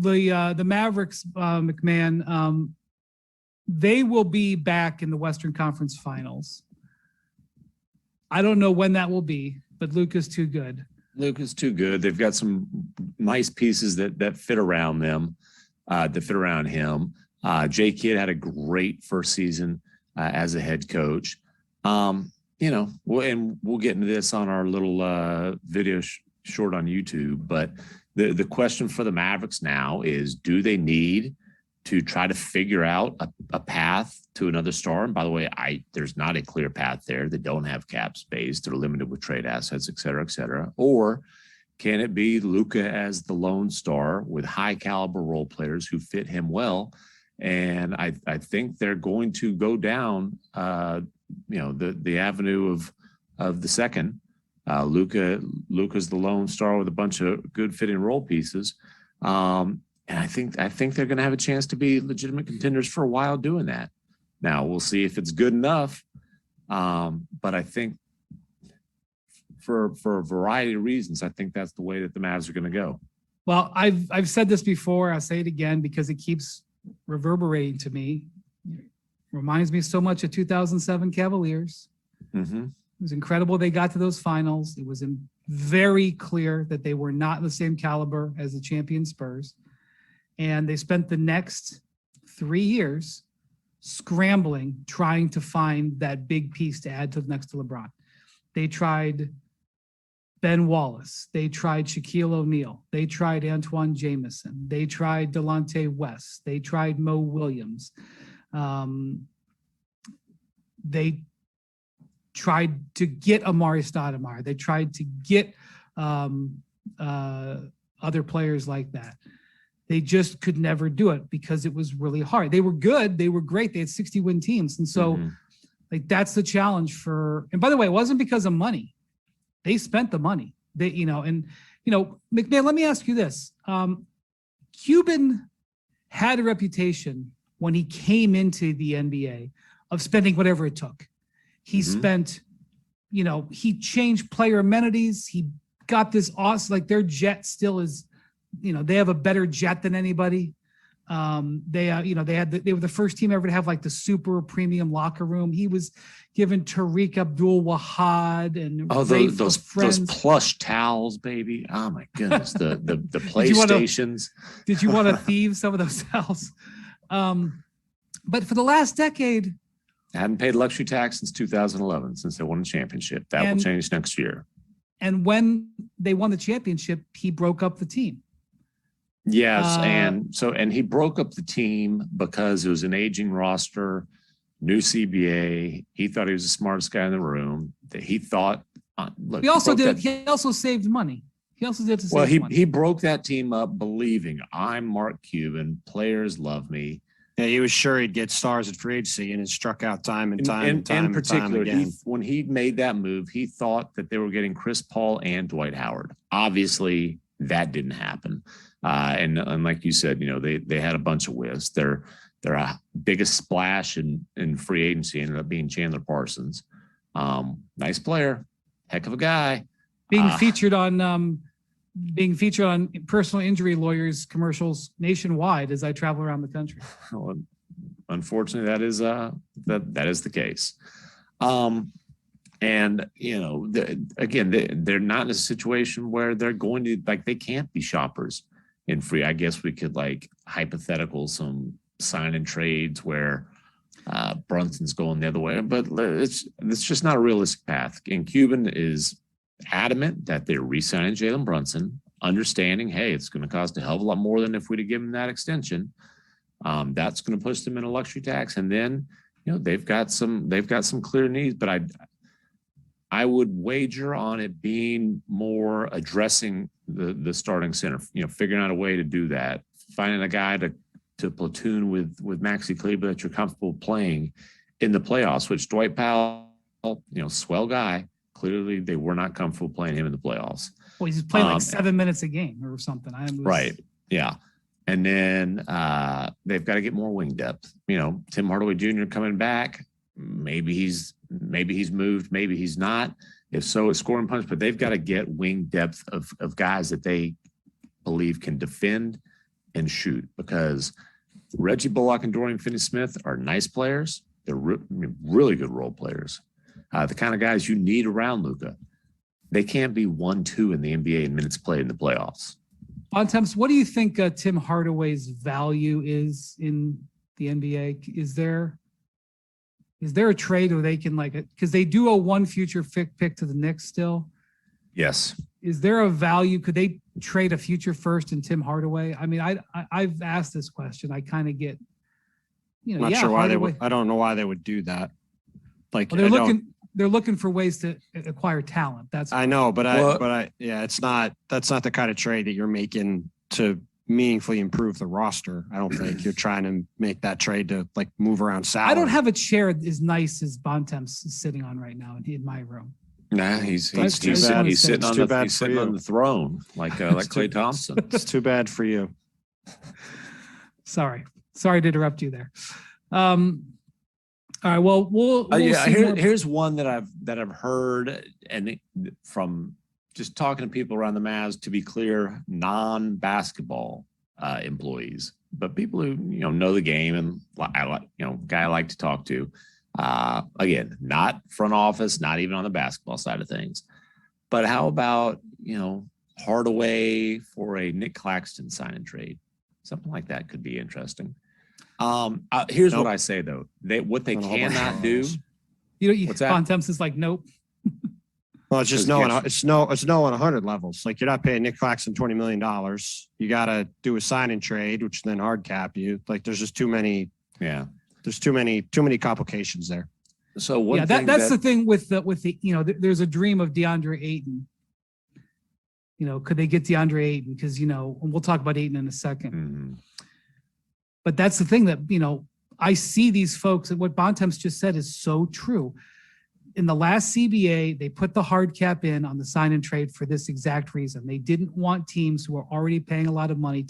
the Mavericks, McMahon, they will be back in the Western Conference Finals. I don't know when that will be, but Luka's too good. Luka's too good. They've got some nice pieces that fit around them, that fit around him. Jay Kidd had a great first season as a head coach. We'll get into this on our little video short on YouTube. But the question for the Mavericks now is, do they need to try to figure out a path to another star? And by the way, there's not a clear path there. They don't have cap space. They're limited with trade assets, et cetera, et cetera. Or can it be Luka as the lone star with high caliber role players who fit him well? And I think they're going to go down, the avenue of the second. Luka's the lone star with a bunch of good fitting role pieces. And I think they're going to have a chance to be legitimate contenders for a while doing that. Now we'll see if it's good enough. But I think for a variety of reasons, I think that's the way that the Mavs are going to go. Well, I've said this before. I'll say it again because it keeps reverberating to me. It reminds me so much of 2007 Cavaliers. Mm-hmm. It was incredible they got to those finals. It was very clear that they were not in the same caliber as the champion Spurs. And they spent the next 3 years scrambling, trying to find that big piece to add to next to LeBron. They tried Ben Wallace. They tried Shaquille O'Neal. They tried Antoine Jameson. They tried Delonte West. They tried Mo Williams. They tried to get Amari Stoudemire. They tried to get other players like that. They just could never do it because it was really hard. They were good. They were great. They had 60-win teams. And so that's the challenge and by the way, it wasn't because of money. They spent the money. McMahon, let me ask you this. Cuban had a reputation when he came into the NBA of spending whatever it took. He spent, he changed player amenities. He got this awesome, their jet still is, they have a better jet than anybody. They were the first team ever to have the super premium locker room. He was given Tariq Abdul-Wahad and those plush towels, baby. Oh my goodness, the PlayStations. Did you want to thieve some of those towels? But for the last decade, I hadn't paid luxury tax since 2011, since they won the championship. That will change next year. And when they won the championship, he broke up the team. Yes, and he broke up the team because it was an aging roster, new CBA. He thought he was the smartest guy in the room. That he thought. He also saved money. He also did to save money. He broke that team up, believing I'm Mark Cuban. Players love me. Yeah, he was sure he'd get stars at free agency, and it struck out time and time again. When he made that move, he thought that they were getting Chris Paul and Dwight Howard. Obviously, that didn't happen. And like you said, they had a bunch of whiffs. Their biggest splash in free agency ended up being Chandler Parsons. Nice player, heck of a guy. Being featured on personal injury lawyers commercials nationwide as I travel around the country. Well, unfortunately, that is the case. And they're not in a situation where they're going to they can't be shoppers in free. I guess we could hypothetical some sign and trades where Brunson's going the other way, but it's just not a realistic path. And Cuban is adamant that they're re-signing Jalen Brunson, understanding, hey, it's going to cost a hell of a lot more than if we'd have given him that extension. That's going to push them in a luxury tax, and then they've got some clear needs, but I would wager on it being more addressing the starting center, figuring out a way to do that, finding a guy to platoon with Maxi Kleber that you're comfortable playing in the playoffs, which Dwight Powell, swell guy. Clearly, they were not comfortable playing him in the playoffs. Well, he's playing 7 minutes a game or something. Right. Yeah. And then they've got to get more wing depth. Tim Hardaway Jr. coming back. Maybe he's moved. Maybe he's not. If so, it's scoring punch. But they've got to get wing depth of guys that they believe can defend and shoot, because Reggie Bullock and Dorian Finney-Smith are nice players. They're really good role players. The kind of guys you need around Luka. They can't be 1-2 in the NBA in minutes played in the playoffs. Bontemps, what do you think Tim Hardaway's value is in the NBA? Is there a trade where they can because they do owe one future pick to the Knicks still? Yes. Is there a value? Could they trade a future first in Tim Hardaway? I mean, I've asked this question. I kind of get, Not sure why they would. I don't know why they would do that. Like, well, they're looking for ways to acquire talent. I know, that's not the kind of trade that you're making to meaningfully improve the roster. I don't think you're trying to make that trade to move around salary. I don't have a chair as nice as Bontemps is sitting on right now in my room. Nah, he's sitting on the throne like Klay Thompson. It's too bad for you. Sorry to interrupt you there. All right. Well, we'll here's one that I've heard, and from just talking to people around the Mavs. To be clear, non-basketball employees, but people who know the game and guy I like to talk to. Again, not front office, not even on the basketball side of things. But how about Hardaway for a Nick Claxton sign and trade? Something like that could be interesting. Here's what I say though: what they cannot do. What's that? Bontemps is like, nope. Well, it's just no on 100 levels. Like, you're not paying Nick Claxton $20 million. You got to do a sign and trade, which then hard cap you. Like, there's just too many. Yeah. There's too many complications there. So that's the thing with the there's a dream of DeAndre Ayton. Could they get DeAndre Ayton? Because we'll talk about Ayton in a second. Mm-hmm. But that's the thing that I see these folks, and what Bontemps just said is so true. In the last CBA, they put the hard cap in on the sign and trade for this exact reason. They didn't want teams who are already paying a lot of money